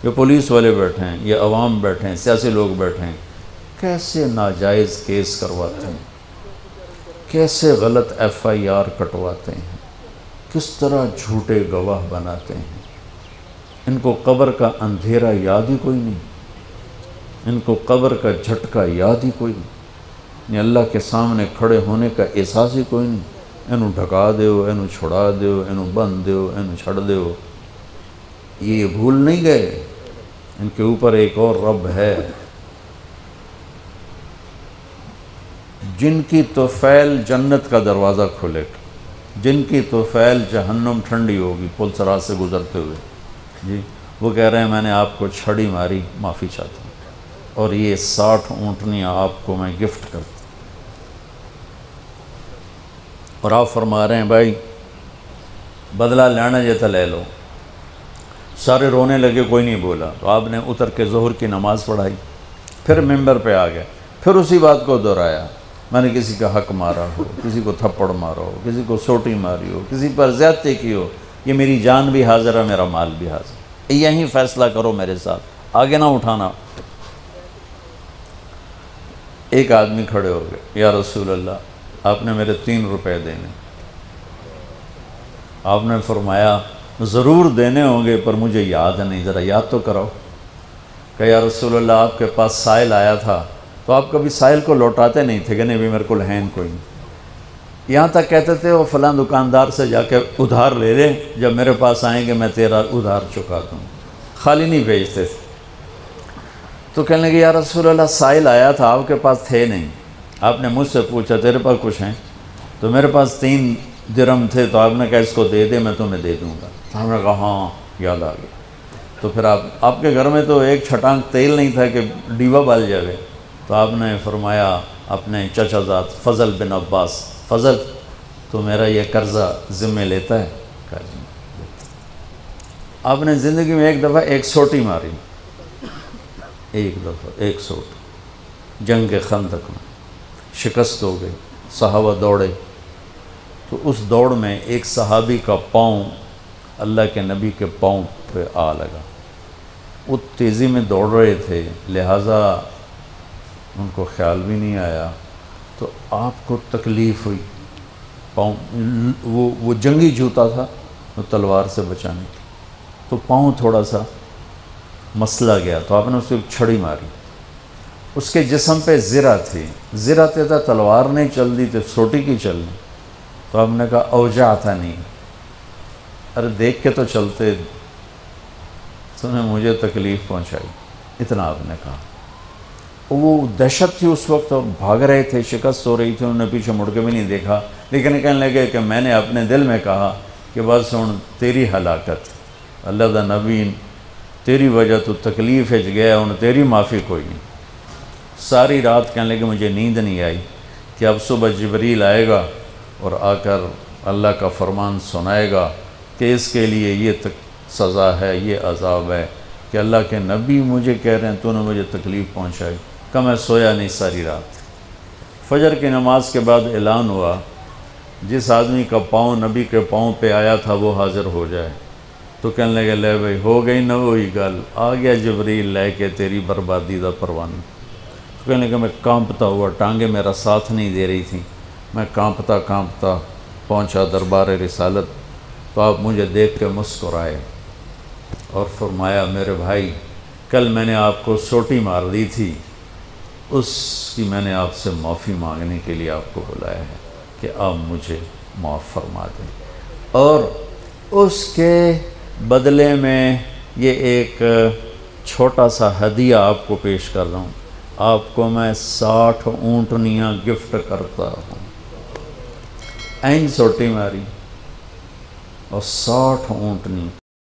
یہ پولیس والے بیٹھے ہیں، یہ عوام بیٹھے ہیں، سیاسی لوگ بیٹھے ہیں، کیسے ناجائز کیس کرواتے ہیں، کیسے غلط ایف آئی آر کٹواتے ہیں، کس طرح جھوٹے گواہ بناتے ہیں۔ ان کو قبر کا اندھیرا یاد ہی کوئی نہیں، ان کو قبر کا جھٹکا یاد ہی کوئی نہیں، اللہ کے سامنے کھڑے ہونے کا احساس ہی کوئی نہیں۔ اینو ڈھکا دیو، اینو چھڑا دیو، اینو بند دیو، اینو چھڑ دیو۔ یہ بھول نہیں گئے، ان کے اوپر ایک اور رب ہے جن کی طفیل جنت کا دروازہ کھولے گا، جن کی طفیل جہنم ٹھنڈی ہوگی پل صراط سے گزرتے ہوئے۔ جی وہ کہہ رہے ہیں میں نے آپ کو چھڑی ماری، معافی چاہتا ہوں، اور یہ 60 اونٹنیاں آپ کو میں گفٹ کرتا ہوں۔ اور آپ فرما رہے ہیں بھائی بدلہ لینا جیتا لے لو۔ سارے رونے لگے، کوئی نہیں بولا، تو آپ نے اتر کے ظہر کی نماز پڑھائی، پھر ممبر پہ آ گئے، پھر اسی بات کو دہرایا، میں نے کسی کا حق مارا ہو، کسی کو تھپڑ مارا ہو، کسی کو سوٹی ماری ہو، کسی پر زیادتی کی ہو، یہ میری جان بھی حاضر ہے، میرا مال بھی حاضر ہے، یہیں فیصلہ کرو میرے ساتھ، آگے نہ اٹھانا۔ ایک آدمی کھڑے ہو گئے، یا رسول اللہ آپ نے میرے 3 روپے دینے۔ آپ نے فرمایا ضرور دینے ہوں گے پر مجھے یاد نہیں، ذرا یاد تو کراؤ۔ کہ یا رسول اللہ آپ کے پاس سائل آیا تھا تو آپ کبھی سائل کو لوٹاتے نہیں تھے کہ نہیں بھی میرے کو لہین کوئی نہیں، یہاں تک کہتے تھے وہ فلاں دکاندار سے جا کے ادھار لے لے، جب میرے پاس آئیں گے میں تیرا ادھار چکا دوں، خالی نہیں بھیجتے تھے۔ تو کہنے لگے یا رسول اللہ سائل آیا تھا آپ کے پاس تھے نہیں، آپ نے مجھ سے پوچھا تیرے پاس کچھ ہیں؟ تو میرے پاس 3 درہم تھے، تو آپ نے کہا اس کو دے دے میں تمہیں دے دوں گا۔ تو ہم نے کہا ہاں یاد آ گیا۔ تو پھر آپ کے گھر میں تو ایک چھٹانک تیل نہیں تھا کہ ڈیوا بال جائے، تو آپ نے فرمایا اپنے چچا زاد فضل بن عباس، فضل تو میرا یہ قرضہ ذمہ لیتا ہے؟ کہا جی لیتا۔ آپ نے زندگی میں ایک دفعہ ایک سوٹی ماری، ایک دفعہ ایک سوٹ، جنگ خندق میں شکست ہو گئی، صحابہ دوڑے، تو اس دوڑ میں ایک صحابی کا پاؤں اللہ کے نبی کے پاؤں پہ آ لگا۔ وہ تیزی میں دوڑ رہے تھے لہٰذا ان کو خیال بھی نہیں آیا، تو آپ کو تکلیف ہوئی، پاؤں وہ جنگی جوتا تھا وہ تلوار سے بچانے کی، تو پاؤں تھوڑا سا مسلا گیا، تو آپ نے اس کو ایک چھڑی ماری، اس کے جسم پہ زرہ تھی، زرہ تھا تلوار نہیں چل دی تھی، سوٹی کی چلنی، تو آپ نے کہا اوجا تھا نہیں، ارے دیکھ کے تو چلتے، تو نے مجھے تکلیف پہنچائی، اتنا آپ نے کہا۔ وہ دہشت تھی اس وقت، اور بھاگ رہے تھے، شکست ہو رہی تھی، انہوں نے پیچھے مڑ کے بھی نہیں دیکھا، لیکن کہنے لگے کہ میں نے اپنے دل میں کہا کہ بس ہن تیری ہلاکت، اللہ دا نبی تیری وجہ تو تکلیف ہج گیا، ہن تیری معافی کوئی نہیں۔ ساری رات کہنے لگے مجھے نیند نہیں آئی کہ اب صبح جبریل آئے گا اور آ کر اللہ کا فرمان سنائے گا کہ اس کے لیے یہ سزا ہے، یہ عذاب ہے، کہ اللہ کے نبی مجھے کہہ رہے ہیں تو نے مجھے تکلیف پہنچائی۔ کہ میں سویا نہیں ساری رات۔ فجر کی نماز کے بعد اعلان ہوا جس آدمی کا پاؤں نبی کے پاؤں پہ آیا تھا وہ حاضر ہو جائے، تو کہنے لگے لے بھائی ہو گئی نہ وہی گل، آ گیا جبریل لے کے تیری بربادی دا پروانہ۔ تو کہنے لگے میں کانپتا ہوا، ٹانگیں میرا ساتھ نہیں دے رہی تھیں، میں کانپتا کانپتا پہنچا دربار رسالت، تو آپ مجھے دیکھ کے مسکرائے اور فرمایا میرے بھائی کل میں نے آپ کو سوٹی مار دی تھی، اس کی میں نے آپ سے معافی مانگنے کے لیے آپ کو بلایا ہے کہ آپ مجھے معاف فرما دیں، اور اس کے بدلے میں یہ ایک چھوٹا سا ہدیہ آپ کو پیش کر رہا ہوں، آپ کو میں 60 اونٹنیاں گفٹ کرتا ہوں۔ این سوٹی ماری اور 60 اونٹنی